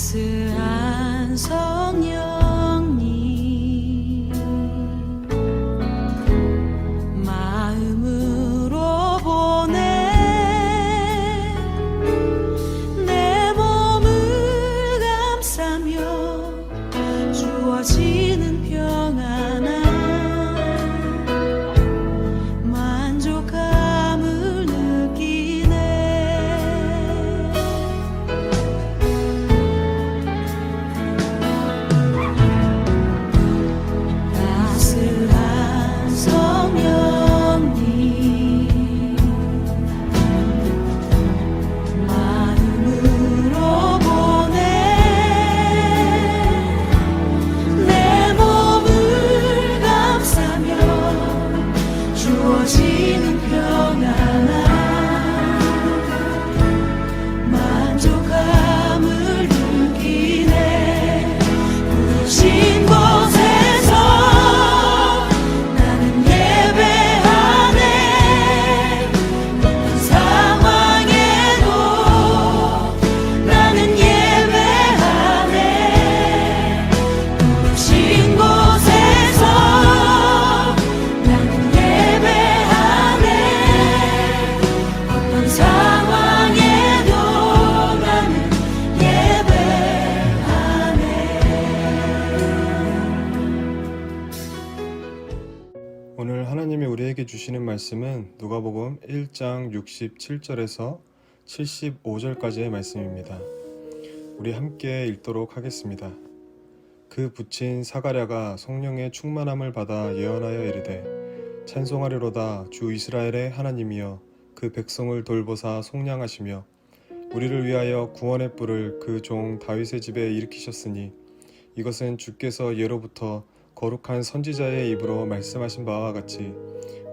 따스한 성령님 마음으로 보내 내 몸을 감싸며 주어지는 평안함 만족함을 느끼네. 따스한 성령님 마음으로 보내 내 몸을 감싸며 주어지는 평안함 만족함을 느끼네. 부르신 곳에서 나는 예배하네. 어떤 상황에도 나는 예배하네. 부르신 곳에서 나는 예배하네. 어떤 상황에도 나는 예배하네. 오늘 하나님이 우리에게 주시는 말씀은 누가복음 1장 67절에서 75절까지의 말씀입니다. 우리 함께 읽도록 하겠습니다. 그 붙인 사가랴가 성령의 충만함을 받아 예언하여 이르되 찬송하리로다 주 이스라엘의 하나님이여 그 백성을 돌보사 속량하시며 우리를 위하여 구원의 뿔을 그 종 다윗의 집에 일으키셨으니 이것은 주께서 예로부터 거룩한 선지자의 입으로 말씀하신 바와 같이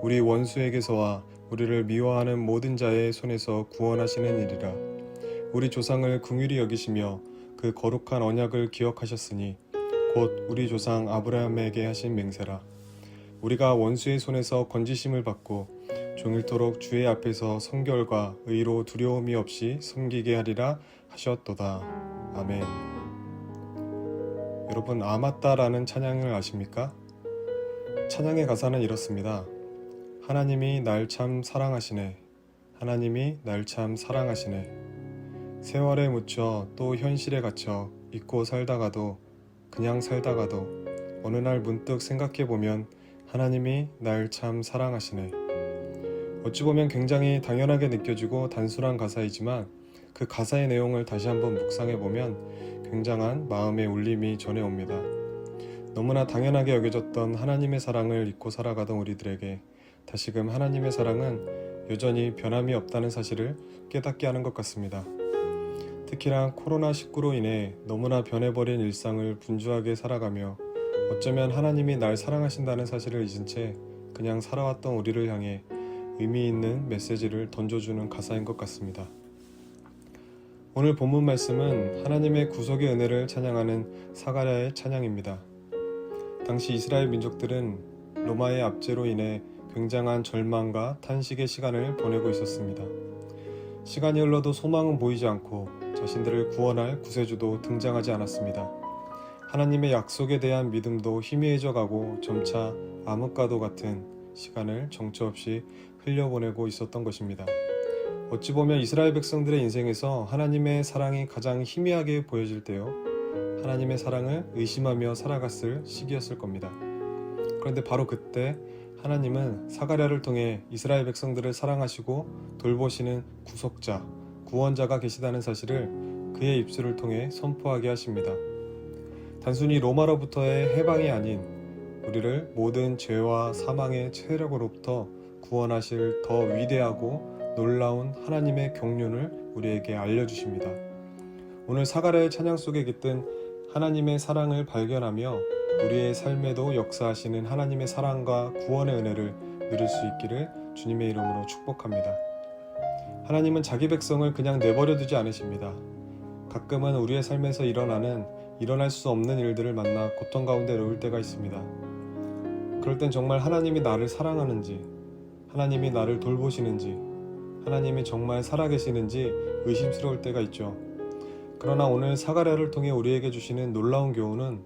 우리 원수에게서와 우리를 미워하는 모든 자의 손에서 구원하시는 일이라. 우리 조상을 긍휼히 여기시며 그 거룩한 언약을 기억하셨으니 곧 우리 조상 아브라함에게 하신 맹세라. 우리가 원수의 손에서 건지심을 받고 종일토록 주의 앞에서 성결과 의로 두려움이 없이 섬기게 하리라 하셨도다. 아멘. 여러분, 아맞다라는 찬양을 아십니까? 찬양의 가사는 이렇습니다. 하나님이 날 참 사랑하시네. 하나님이 날 참 사랑하시네. 세월에 묻혀 또 현실에 갇혀 잊고 살다가도 그냥 살다가도 어느 날 문득 생각해보면 하나님이 날 참 사랑하시네. 어찌 보면 굉장히 당연하게 느껴지고 단순한 가사이지만 그 가사의 내용을 다시 한번 묵상해보면 굉장한 마음의 울림이 전해옵니다. 너무나 당연하게 여겨졌던 하나님의 사랑을 잊고 살아가던 우리들에게 다시금 하나님의 사랑은 여전히 변함이 없다는 사실을 깨닫게 하는 것 같습니다. 특히나 코로나19로 인해 너무나 변해버린 일상을 분주하게 살아가며 어쩌면 하나님이 날 사랑하신다는 사실을 잊은 채 그냥 살아왔던 우리를 향해 의미 있는 메시지를 던져주는 가사인 것 같습니다. 오늘 본문 말씀은 하나님의 구속의 은혜를 찬양하는 사가랴의 찬양입니다. 당시 이스라엘 민족들은 로마의 압제로 인해 굉장한 절망과 탄식의 시간을 보내고 있었습니다. 시간이 흘러도 소망은 보이지 않고 자신들을 구원할 구세주도 등장하지 않았습니다. 하나님의 약속에 대한 믿음도 희미해져 가고 점차 암흑과도 같은 시간을 정처 없이 흘려보내고 있었던 것입니다. 어찌 보면 이스라엘 백성들의 인생에서 하나님의 사랑이 가장 희미하게 보여질 때요, 하나님의 사랑을 의심하며 살아갔을 시기였을 겁니다. 그런데 바로 그때 하나님은 사가랴를 통해 이스라엘 백성들을 사랑하시고 돌보시는 구속자, 구원자가 계시다는 사실을 그의 입술을 통해 선포하게 하십니다. 단순히 로마로부터의 해방이 아닌 우리를 모든 죄와 사망의 체력으로부터 구원하실 더 위대하고 놀라운 하나님의 경륜을 우리에게 알려주십니다. 오늘 사가랴의 찬양 속에 깃든 하나님의 사랑을 발견하며 우리의 삶에도 역사하시는 하나님의 사랑과 구원의 은혜를 누릴 수 있기를 주님의 이름으로 축복합니다. 하나님은 자기 백성을 그냥 내버려 두지 않으십니다. 가끔은 우리의 삶에서 일어날 수 없는 일들을 만나 고통 가운데 놓일 때가 있습니다. 그럴 땐 정말 하나님이 나를 사랑하는지, 하나님이 나를 돌보시는지, 하나님이 정말 살아계시는지 의심스러울 때가 있죠. 그러나 오늘 사가랴를 통해 우리에게 주시는 놀라운 교훈은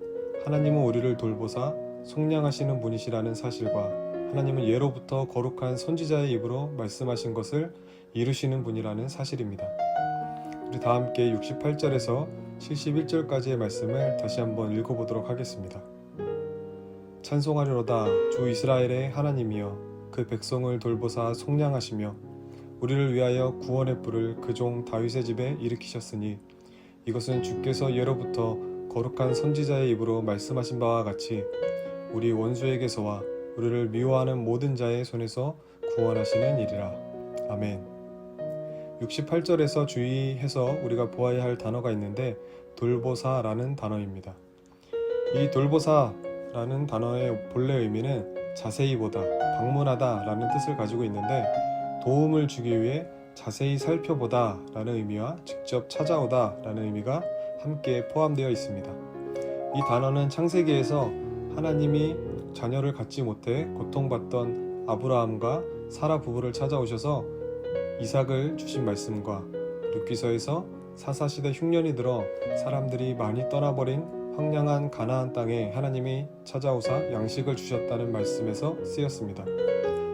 하나님은 우리를 돌보사 속량하시는 분이시라는 사실과 하나님은 예로부터 거룩한 선지자의 입으로 말씀하신 것을 이루시는 분이라는 사실입니다. 우리 다 함께 68절에서 71절까지의 말씀을 다시 한번 읽어보도록 하겠습니다. 찬송하리로다 주 이스라엘의 하나님이여 그 백성을 돌보사 속량하시며 우리를 위하여 구원의 뿔을 그 종 다윗의 집에 일으키셨으니 이것은 주께서 예로부터 거룩한 선지자의 입으로 말씀하신 바와 같이 우리 원수에게서와 우리를 미워하는 모든 자의 손에서 구원하시는 일이라. 아멘. 68절에서 주의해서 우리가 보아야 할 단어가 있는데 돌보사라는 단어입니다. 이 돌보사라는 단어의 본래 의미는 자세히 보다, 방문하다 라는 뜻을 가지고 있는데 도움을 주기 위해 자세히 살펴보다 라는 의미와 직접 찾아오다 라는 의미가 함께 포함되어 있습니다. 이 단어는 창세기에서 하나님이 자녀를 갖지 못해 고통받던 아브라함과 사라 부부를 찾아오셔서 이삭을 주신 말씀과 룻기서에서 사사시대 흉년이 들어 사람들이 많이 떠나버린 황량한 가나안 땅에 하나님이 찾아오사 양식을 주셨다는 말씀에서 쓰였습니다.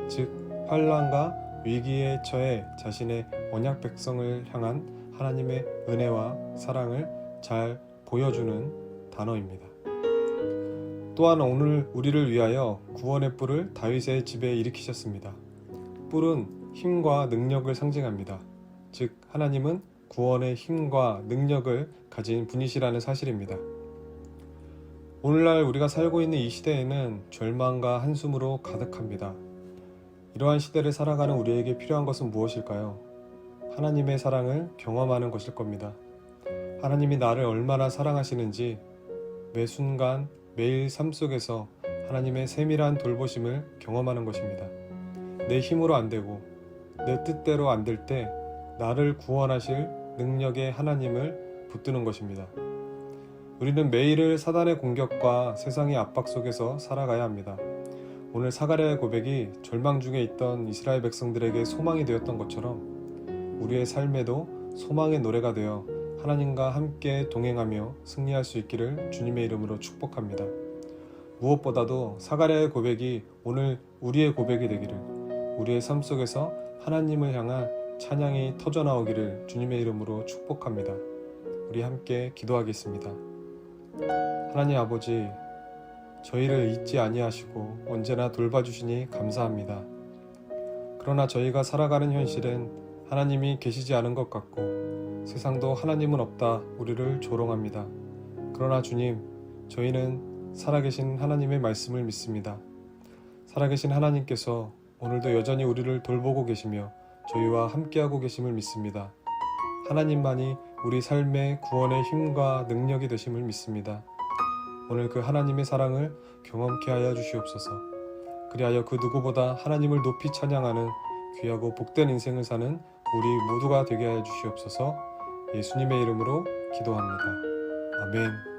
즉 환난과 위기에 처해 자신의 언약 백성을 향한 하나님의 은혜와 사랑을 잘 보여주는 단어입니다. 또한 오늘 우리를 위하여 구원의 뿔을 다윗의 집에 일으키셨습니다. 뿔은 힘과 능력을 상징합니다. 즉 하나님은 구원의 힘과 능력을 가진 분이시라는 사실입니다. 오늘날 우리가 살고 있는 이 시대에는 절망과 한숨으로 가득합니다. 이러한 시대를 살아가는 우리에게 필요한 것은 무엇일까요? 하나님의 사랑을 경험하는 것일 겁니다. 하나님이 나를 얼마나 사랑하시는지 매 순간 매일 삶 속에서 하나님의 세밀한 돌보심을 경험하는 것입니다. 내 힘으로 안 되고 내 뜻대로 안 될 때 나를 구원하실 능력의 하나님을 붙드는 것입니다. 우리는 매일을 사단의 공격과 세상의 압박 속에서 살아가야 합니다. 오늘 사가랴의 고백이 절망 중에 있던 이스라엘 백성들에게 소망이 되었던 것처럼 우리의 삶에도 소망의 노래가 되어 하나님과 함께 동행하며 승리할 수 있기를 주님의 이름으로 축복합니다. 무엇보다도 사가랴의 고백이 오늘 우리의 고백이 되기를, 우리의 삶 속에서 하나님을 향한 찬양이 터져나오기를 주님의 이름으로 축복합니다. 우리 함께 기도하겠습니다. 하나님 아버지, 저희를 잊지 아니하시고 언제나 돌봐주시니 감사합니다. 그러나 저희가 살아가는 현실은 하나님이 계시지 않은 것 같고 세상도 하나님은 없다 우리를 조롱합니다. 그러나 주님, 저희는 살아계신 하나님의 말씀을 믿습니다. 살아계신 하나님께서 오늘도 여전히 우리를 돌보고 계시며 저희와 함께하고 계심을 믿습니다. 하나님만이 우리 삶의 구원의 힘과 능력이 되심을 믿습니다. 오늘 그 하나님의 사랑을 경험케 하여 주시옵소서. 그리하여 그 누구보다 하나님을 높이 찬양하는 귀하고 복된 인생을 사는 우리 모두가 되게 하여 주시옵소서. 예수님의 이름으로 기도합니다. 아멘.